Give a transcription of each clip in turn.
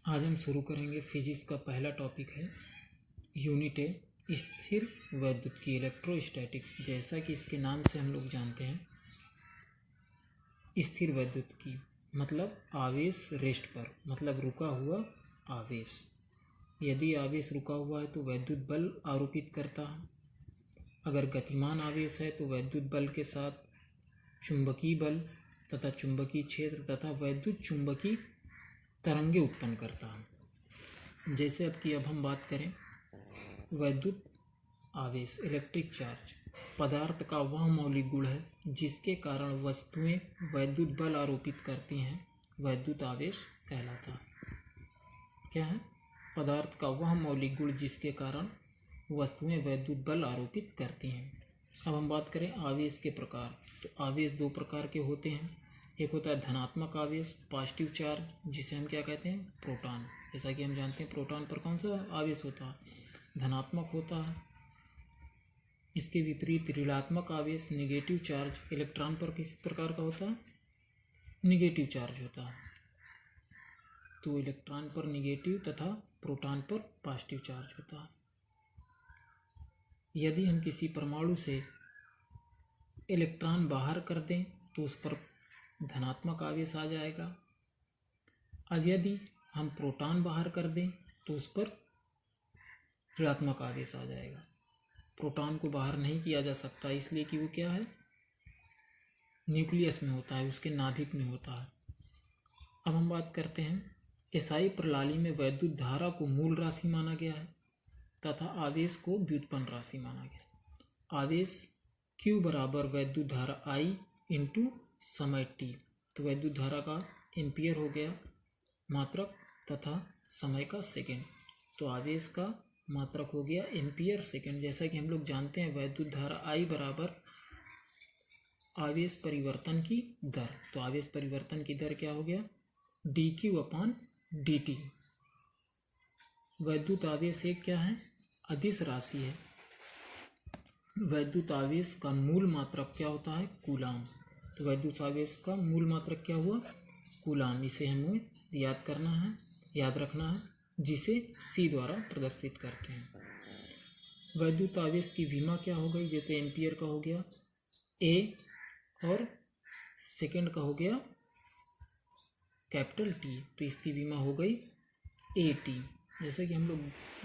आज हम शुरू करेंगे फिजिक्स का पहला टॉपिक है यूनिट ए स्थिर वैद्युत की इलेक्ट्रोस्टैटिक्स। जैसा कि इसके नाम से हम लोग जानते हैं, स्थिर वैद्युत की मतलब आवेश रेस्ट पर, मतलब रुका हुआ आवेश। यदि आवेश रुका हुआ है तो वैद्युत बल आरोपित करता है। अगर गतिमान आवेश है तो वैद्युत बल के साथ चुंबकीय बल तथा चुंबकीय क्षेत्र तथा वैद्युत चुंबकीय तरंगे उत्पन्न करता है। जैसे अब हम बात करें वैद्युत आवेश, इलेक्ट्रिक चार्ज पदार्थ का वह मौलिक गुण है जिसके कारण वस्तुएं वैद्युत बल आरोपित करती हैं, वैद्युत आवेश कहलाता है। क्या है? पदार्थ का वह मौलिक गुण जिसके कारण वस्तुएं वैद्युत बल आरोपित करती हैं। अब हम बात करें आवेश के प्रकार, तो आवेश दो प्रकार के होते हैं। एक होता है धनात्मक आवेश, पॉजिटिव चार्ज, जिसे हम क्या कहते हैं, प्रोटॉन। जैसा कि हम जानते हैं प्रोटॉन पर कौन सा आवेश होता है, धनात्मक होता है। इसके विपरीत ऋणात्मक आवेश, नेगेटिव चार्ज, इलेक्ट्रॉन पर किस प्रकार का होता है, नेगेटिव चार्ज होता है। तो इलेक्ट्रॉन पर नेगेटिव तथा प्रोटॉन पर पॉजिटिव चार्ज होता है। यदि हम किसी परमाणु से इलेक्ट्रॉन बाहर कर दें तो उस पर धनात्मक आवेश आ जाएगा, और यदि हम प्रोटॉन बाहर कर दें तो उस पर ऋणात्मक आवेश आ जाएगा। प्रोटॉन को बाहर नहीं किया जा सकता, इसलिए कि वो क्या है, न्यूक्लियस में होता है, उसके नाभिक में होता है। अब हम बात करते हैं एसआई प्रणाली में वैद्युत धारा को मूल राशि माना गया है तथा आवेश को व्युत्पन्न राशि माना गया। आवेश Q बराबर वैद्युत धारा I इंटू समय t। तो वैद्युत धारा का एम्पियर हो गया मात्रक तथा समय का सेकंड, तो आवेश का मात्रक हो गया एम्पियर सेकंड। जैसा कि हम लोग जानते हैं वैद्युत धारा I बराबर आवेश परिवर्तन की दर, तो आवेश परिवर्तन की दर क्या हो गया, dQ/dt। वैद्युत आवेश एक क्या है, अदिश राशि है। वैद्युत आवेश का मूल मात्रक क्या होता है, कूलाम। तो वैद्युत आवेश का मूल मात्रक क्या हुआ, कूलाम। इसे हमें याद करना है, याद रखना है, जिसे C द्वारा प्रदर्शित करते हैं। वैद्युत आवेश की विमा क्या हो गई, जैसे एम्पियर का हो गया A और सेकंड का हो गया कैपिटल T, तो इसकी विमा हो गई AT। जैसे कि हम लोग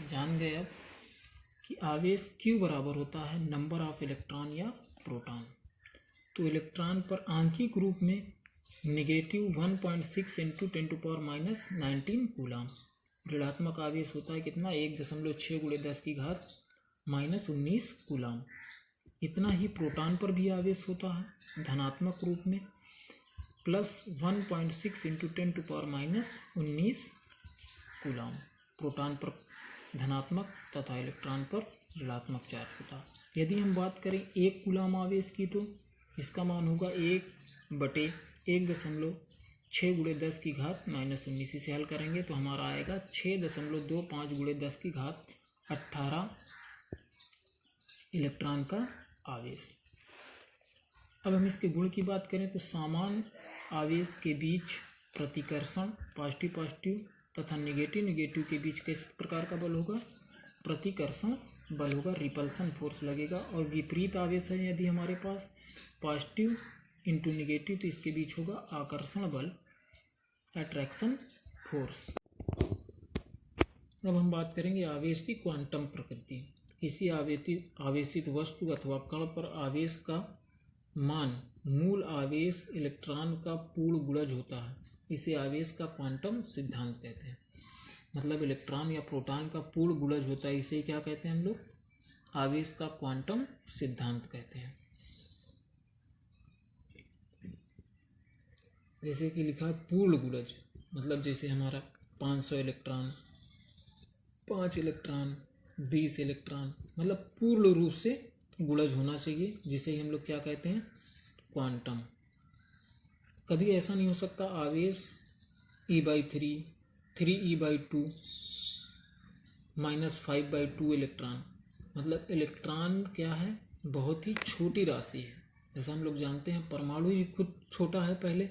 जान गए अब कि आवेश Q बराबर होता है नंबर ऑफ इलेक्ट्रॉन या प्रोटॉन। तो इलेक्ट्रॉन पर आंशिक रूप में नेगेटिव 1.6 इंटू 10⁻⁻19 कूलाम। ऋणात्मक आवेश होता है कितना, 1.6 × 10⁻⁻19 कूलाम। इतना ही प्रोटॉन पर भी आवेश होता है धनात्मक रूप में +1.6 इंटू 10⁻⁻19 कूलाम। प्रोटॉन पर धनात्मक तथा इलेक्ट्रॉन पर ऋणात्मक चार्ज होता है। यदि हम बात करें 1 कूलाम आवेश की, तो इसका मान होगा 1/1.6 × 10⁻⁻19। इसे हल करेंगे तो हमारा आएगा 6.25 × 10⁻18 इलेक्ट्रॉन का आवेश। अब हम इसके गुण की बात करें तो सामान्य आवेश के बीच प्रतिकर्षण, पॉजिटिव पॉजिटिव तथा नेगेटिव नेगेटिव के बीच किस प्रकार का बल होगा, प्रतिकर्षण बल होगा, रिपल्सन फोर्स लगेगा। और विपरीत आवेश है यदि हमारे पास पॉजिटिव इंटू नेगेटिव, तो इसके बीच होगा आकर्षण बल, अट्रैक्शन फोर्स। अब हम बात करेंगे आवेश की क्वांटम प्रकृति। किसी आवेशित वस्तु अथवा कण पर आवेश का मान मूल आवेश इलेक्ट्रॉन का पूर्ण गुणज होता है, इसे आवेश का क्वांटम सिद्धांत कहते हैं। मतलब इलेक्ट्रॉन या प्रोटॉन का पूर्ण गुणज होता है, इसे क्या कहते हैं हम लोग, आवेश का क्वांटम सिद्धांत कहते हैं। जैसे कि लिखा है पूर्ण गुणज, मतलब जैसे हमारा 500 इलेक्ट्रॉन, 5 इलेक्ट्रॉन, 20 इलेक्ट्रॉन, मतलब पूर्ण रूप से गुणज होना चाहिए, जिसे हम लोग क्या कहते हैं, क्वांटम। कभी ऐसा नहीं हो सकता आवेश E/3, 3E/2 -5/2 इलेक्ट्रॉन, मतलब इलेक्ट्रॉन क्या है, बहुत ही छोटी राशि है। जैसा हम लोग जानते हैं परमाणु ही खुद छोटा है। पहले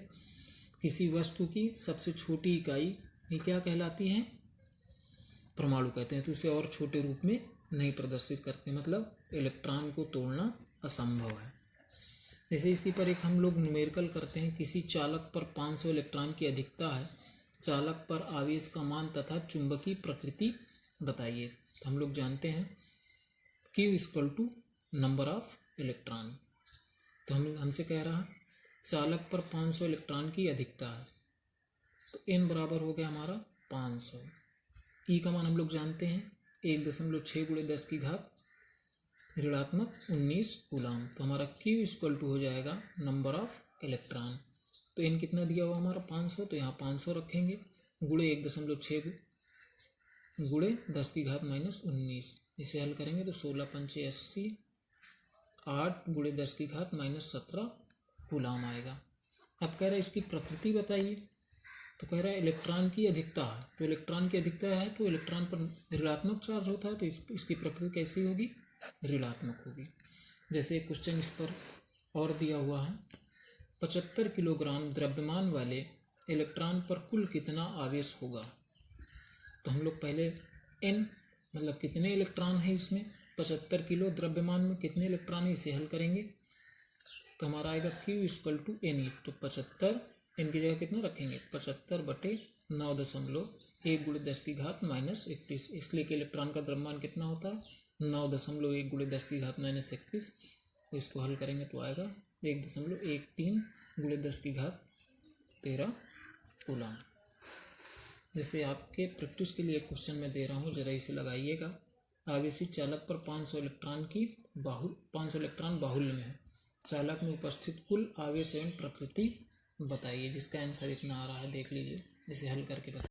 किसी वस्तु की सबसे छोटी इकाई ये क्या कहलाती हैं? परमाणु कहते हैं। तो इसे और छोटे रूप में नहीं प्रदर्शित करते, मतलब इलेक्ट्रॉन को तोड़ना असंभव है। जैसे इसी पर एक हम लोग न्यूमेरिकल करते हैं, किसी चालक पर 500 इलेक्ट्रॉन की अधिकता है, चालक पर आवेश का मान तथा चुंबकीय प्रकृति बताइए। तो हम लोग जानते हैं Q equal to number of electron. तो हमसे कह रहा चालक पर 500 इलेक्ट्रॉन की अधिकता है, तो n बराबर हो गया हमारा 500। ई का मान हम लोग जानते हैं 1.6 × 10 की घात ऋणात्मक 19 कूलाम। तो हमारा Q इक्वल टू हो जाएगा नंबर ऑफ इलेक्ट्रॉन। तो n कितना दिया हुआ हमारा 500, तो यहाँ 500 रखेंगे गुणे 1.6 गुणे 10 की घात -19। इसे हल करेंगे तो 16 पंचे 80, 8 गुणे 10 की घात -17 कूलाम आएगा। अब कह रहा है इसकी प्रकृति बताइए। तो कह रहा है इलेक्ट्रॉन की अधिकता है, तो इलेक्ट्रॉन की अधिकता है तो इलेक्ट्रॉन पर ऋणात्मक चार्ज होता है, तो इसकी प्रकृति कैसी होगी? ऋणात्मक होगी। जैसे एक क्वेश्चन इस पर और दिया हुआ है, 75 किलोग्राम द्रव्यमान वाले इलेक्ट्रॉन पर कुल कितना आवेश होगा? तो हम लोग पहले n मतलब कितने इलेक्ट्रॉन है इसमें, 75 किलो द्रव्यमान में कितने इलेक्ट्रॉन है इसे हल करेंगे। तो हमारा आएगा Q इक्वल टू n। तो 75 n की जगह कितना रखेंगे 75/9.1 गुणे 10 की घात -31, इसलिए कि इलेक्ट्रॉन का द्रव्यमान कितना होता है 9.1 गुणे 10 की घात -31। तो इसको हल करेंगे तो आएगा 1.13 गुणे 10 की घात 13 कूलाम। जैसे आपके प्रैक्टिस के लिए एक क्वेश्चन मैं दे रहा हूँ, जरा इसे लगाइएगा। आवेशित चालक पर 500 इलेक्ट्रॉन बाहुल्य में है, चालक में उपस्थित कुल आवेश एवं प्रकृति बताइए। जिसका आंसर इतना आ रहा है, देख लीजिए, इसे हल करके बताइए।